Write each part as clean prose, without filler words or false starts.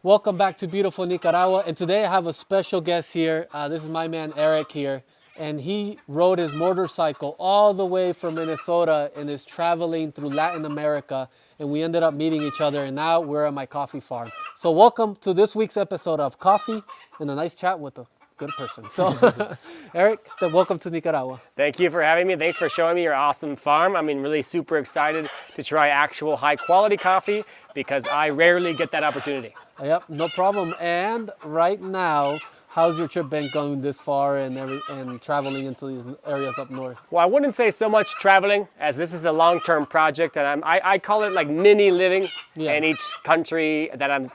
Welcome back to beautiful Nicaragua, and today I have a special guest here. This is my man Eric here, and he rode his motorcycle all the way from Minnesota and is traveling through Latin America, and we ended up meeting each other, and now we're at my coffee farm. So welcome to this week's episode of Coffee and a nice chat with a good person. So Eric, welcome to Nicaragua. Thank you for having me. Thanks for showing me your awesome farm. I mean, really super excited to try actual high quality coffee because I rarely get that opportunity. Yep, no problem. And right now, how's your trip been going this far and traveling into these areas up north? Well, I wouldn't say so much traveling as this is a long-term project, and I call it like mini living in each country that I'm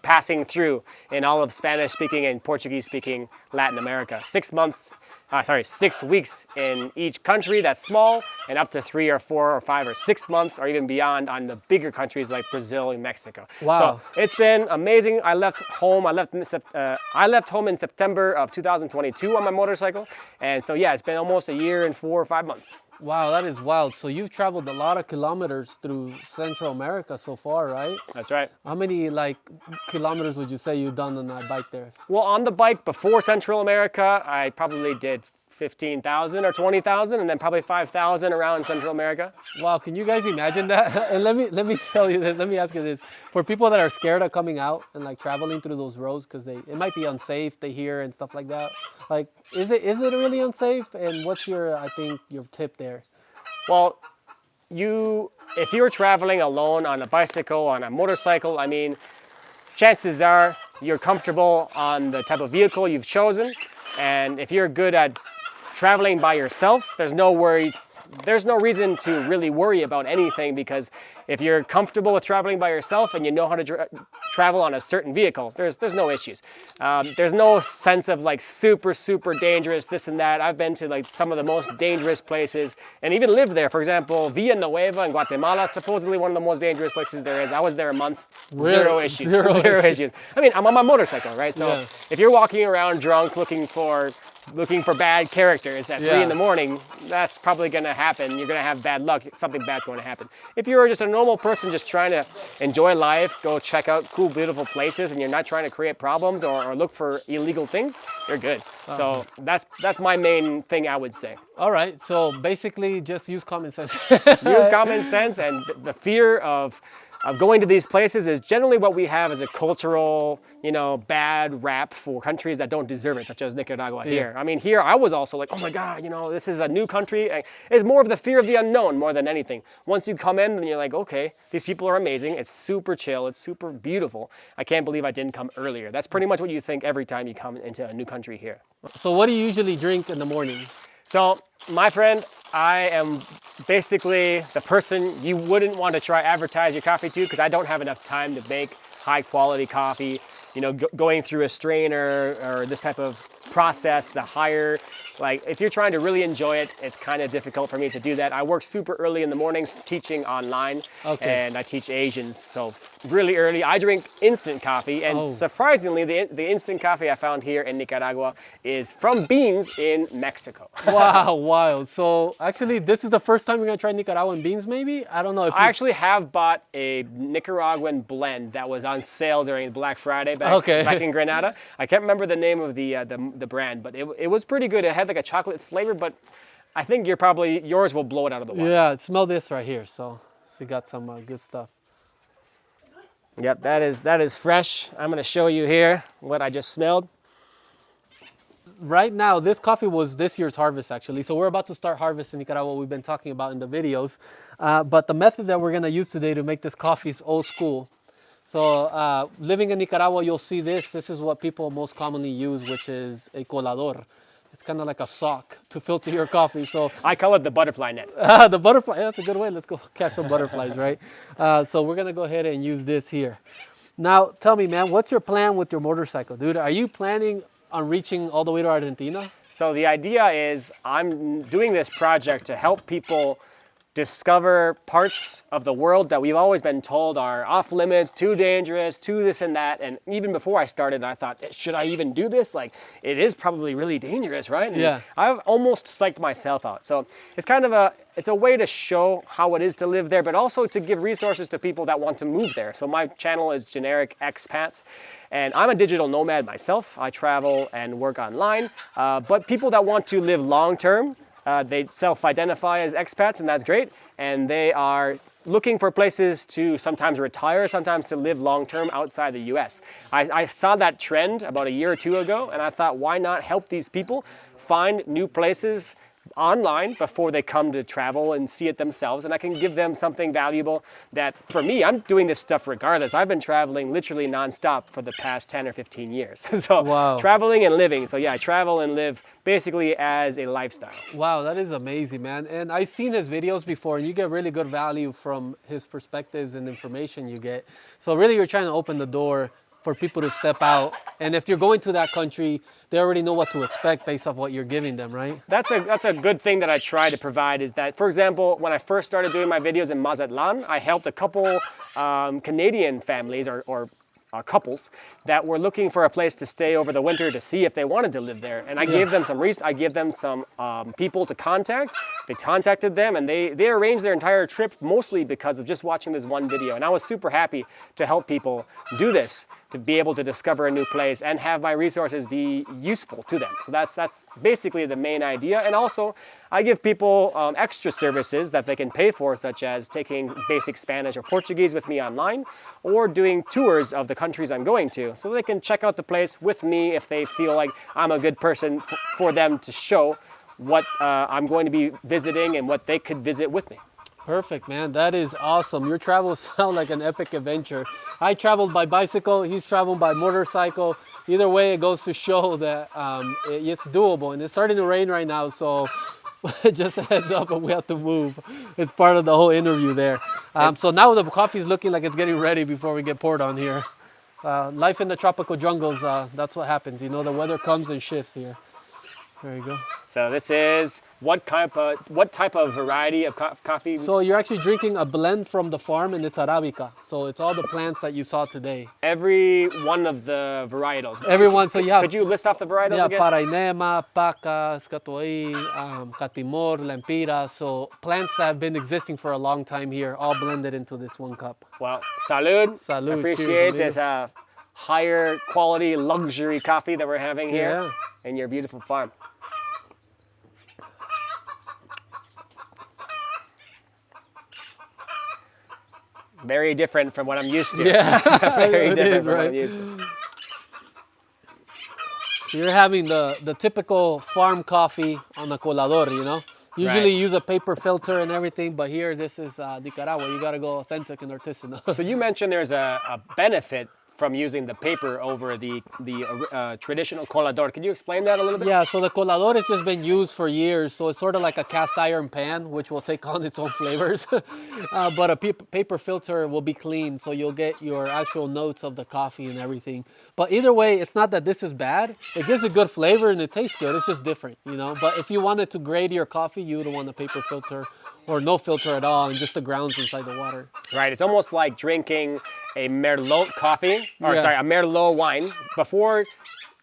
passing through in all of Spanish-speaking and Portuguese-speaking Latin America. 6 weeks in each country that's small, and up to 3 or 4 or 5 or 6 months, or even beyond on the bigger countries like Brazil and Mexico. Wow! So it's been amazing. I left home in September of 2022 on my motorcycle, and so yeah, it's been almost a year and 4 or 5 months. Wow, that is wild. So you've traveled a lot of kilometers through Central America so far, right? That's right. How many kilometers would you say you've done on that bike there? Well, on the bike before Central America, I probably did 15,000 or 20,000, and then probably 5,000 around Central America. Wow, can you guys imagine that? And let me tell you this. Let me ask you this: for people that are scared of coming out and like traveling through those roads because it might be unsafe, they hear and stuff like that. Like, is it really unsafe? And what's your tip there? Well, if you're traveling alone on a bicycle, on a motorcycle, I mean, chances are you're comfortable on the type of vehicle you've chosen, and if you're good at traveling by yourself, there's no reason to really worry about anything, because if you're comfortable with traveling by yourself and you know how to travel on a certain vehicle, there's no issues. There's no sense of like super dangerous this and that. I've been to like some of the most dangerous places and even lived there. For example, Villanueva in Guatemala, supposedly one of the most dangerous places there is. I was there a month, zero issues. Zero issues. I mean, I'm on my motorcycle, right? So if you're walking around drunk looking for bad characters at 3 in the morning, that's probably going to happen. You're going to have bad luck. Something bad's going to happen. If you're just a normal person just trying to enjoy life, go check out cool, beautiful places, and you're not trying to create problems or look for illegal things, you're good. So that's my main thing, I would say. All right. So basically, just use common sense. Use common sense, and the fear of going to these places is generally what we have as a cultural, bad rap for countries that don't deserve it, such as Nicaragua here. I mean, here I was also like, oh my God, this is a new country. It's more of the fear of the unknown more than anything. Once you come in, then you're like, okay, these people are amazing. It's super chill. It's super beautiful. I can't believe I didn't come earlier. That's pretty much what you think every time you come into a new country here. So what do you usually drink in the morning? So, my friend, I am basically the person you wouldn't want to try advertise your coffee to, because I don't have enough time to make high quality coffee. Going through a strainer or this type of process, the higher, like if you're trying to really enjoy it, it's kind of difficult for me to do that. I work super early in the mornings teaching online, and I teach Asians, so really early. I drink instant coffee, and surprisingly, the instant coffee I found here in Nicaragua is from beans in Mexico. Wow, wild. So actually, this is the first time you're gonna try Nicaraguan beans, maybe? I don't know if I actually have bought a Nicaraguan blend that was on sale during Black Friday back in Granada. I can't remember the name of the brand, but it was pretty good. It had like a chocolate flavor, but I think yours will blow it out of the water. Yeah, smell this right here. So you got some good stuff. Yep, that is fresh. I'm gonna show you here what I just smelled. Right now, this coffee was this year's harvest actually. So we're about to start harvest in Nicaragua. We've been talking about in the videos, but the method that we're gonna use today to make this coffee is old school. So living in Nicaragua, you'll see this. This is what people most commonly use, which is a colador. It's kind of like a sock to filter your coffee. So I call it the butterfly net. The butterfly, that's a good way. Let's go catch some butterflies, right? So we're gonna go ahead and use this here. Now, tell me, man, what's your plan with your motorcycle, dude? Are you planning on reaching all the way to Argentina? So the idea is I'm doing this project to help people discover parts of the world that we've always been told are off limits, too dangerous, too this and that. And even before I started, I thought, should I even do this? Like, it is probably really dangerous, right? And Yeah. I've almost psyched myself out. So it's kind of it's a way to show how it is to live there, but also to give resources to people that want to move there. So my channel is Generic Expats, and I'm a digital nomad myself. I travel and work online, but people that want to live long-term, they self-identify as expats, and that's great. And they are looking for places to sometimes retire, sometimes to live long-term outside the US. I saw that trend about a year or two ago, and I thought, why not help these people find new places online before they come to travel and see it themselves, and I can give them something valuable that, for me, I'm doing this stuff regardless. I've been traveling literally nonstop for the past 10 or 15 years. So Wow. traveling and living. So yeah, I travel and live basically as a lifestyle. Wow, that is amazing, man. And I've seen his videos before, and you get really good value from his perspectives and information you get. So really, you're trying to open the door for people to step out. And if you're going to that country, they already know what to expect based off what you're giving them, right? That's a good thing that I try to provide, is that, for example, when I first started doing my videos in Mazatlan, I helped a couple Canadian families or couples that were looking for a place to stay over the winter to see if they wanted to live there. And I gave them some people to contact. They contacted them, and they arranged their entire trip mostly because of just watching this one video. And I was super happy to help people do this, to be able to discover a new place and have my resources be useful to them. So that's basically the main idea. And also, I give people extra services that they can pay for, such as taking basic Spanish or Portuguese with me online, or doing tours of the countries I'm going to, so they can check out the place with me if they feel like I'm a good person for them to show what I'm going to be visiting and what they could visit with me. Perfect, man. That is awesome. Your travels sound like an epic adventure. I traveled by bicycle. He's traveling by motorcycle. Either way, it goes to show that it's doable. And it's starting to rain right now, so just a heads up, and we have to move. It's part of the whole interview there. So now the coffee is looking like it's getting ready before we get poured on here. Life in the tropical jungles, that's what happens. You know, the weather comes and shifts here. There you go. So this is what type of variety of coffee? So you're actually drinking a blend from the farm, and it's Arabica. So it's all the plants that you saw today. Every one of the varietals. Everyone, so you have... Could you list off the varietals again? Parainema, Paca, Scatuai, Catimor, Lempira. So plants that have been existing for a long time here, all blended into this one cup. Well, salud. Salud. Appreciate Cheers, this higher quality luxury coffee that we're having here Yeah. in your beautiful farm. Very different from what I'm used to. Yeah, Very it different is, from what right? I'm used to. You're having the typical farm coffee on the colador, you know? Usually Right. you use a paper filter and everything, but here this is Nicaragua. You got to go authentic and artisanal. So you mentioned there's a benefit from using the paper over the traditional colador. Could you explain that a little bit? Yeah, so the colador has just been used for years, so it's sort of like a cast iron pan, which will take on its own flavors. But a paper filter will be clean, so you'll get your actual notes of the coffee and everything. But either way, it's not that this is bad. It gives a good flavor and it tastes good. It's just different, you know? But if you wanted to grade your coffee, you would want a paper filter or no filter at all and just the grounds inside the water. Right, it's almost like drinking a Merlot coffee, or Yeah. sorry, a Merlot wine before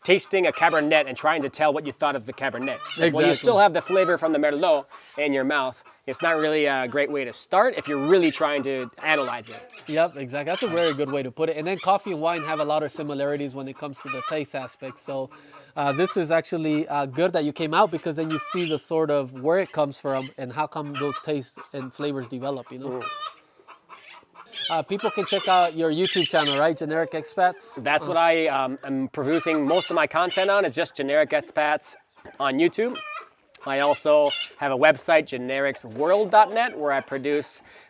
tasting a Cabernet and trying to tell what you thought of the Cabernet. Well, you Exactly. still have the flavor from the Merlot in your mouth. It's not really a great way to start if you're really trying to analyze it. Yep, exactly. That's a very good way to put it. And then coffee and wine have a lot of similarities when it comes to the taste aspect. So this is actually good that you came out, because then you see the sort of where it comes from and how come those tastes and flavors develop, you know? People can check out your YouTube channel, right? Generic Expats? That's what I am producing most of my content on. It's just Generic Expats on YouTube. I also have a website, genericsworld.net,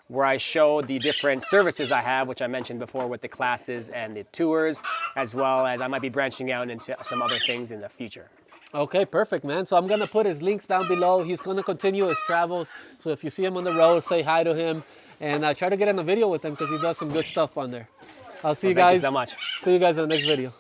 where I show the different services I have, which I mentioned before with the classes and the tours, as well as I might be branching out into some other things in the future. Okay, perfect, man. So I'm going to put his links down below. He's going to continue his travels. So if you see him on the road, say hi to him and try to get in a video with him, because he does some good stuff on there. I'll see you guys. Thank you so much. See you guys in the next video.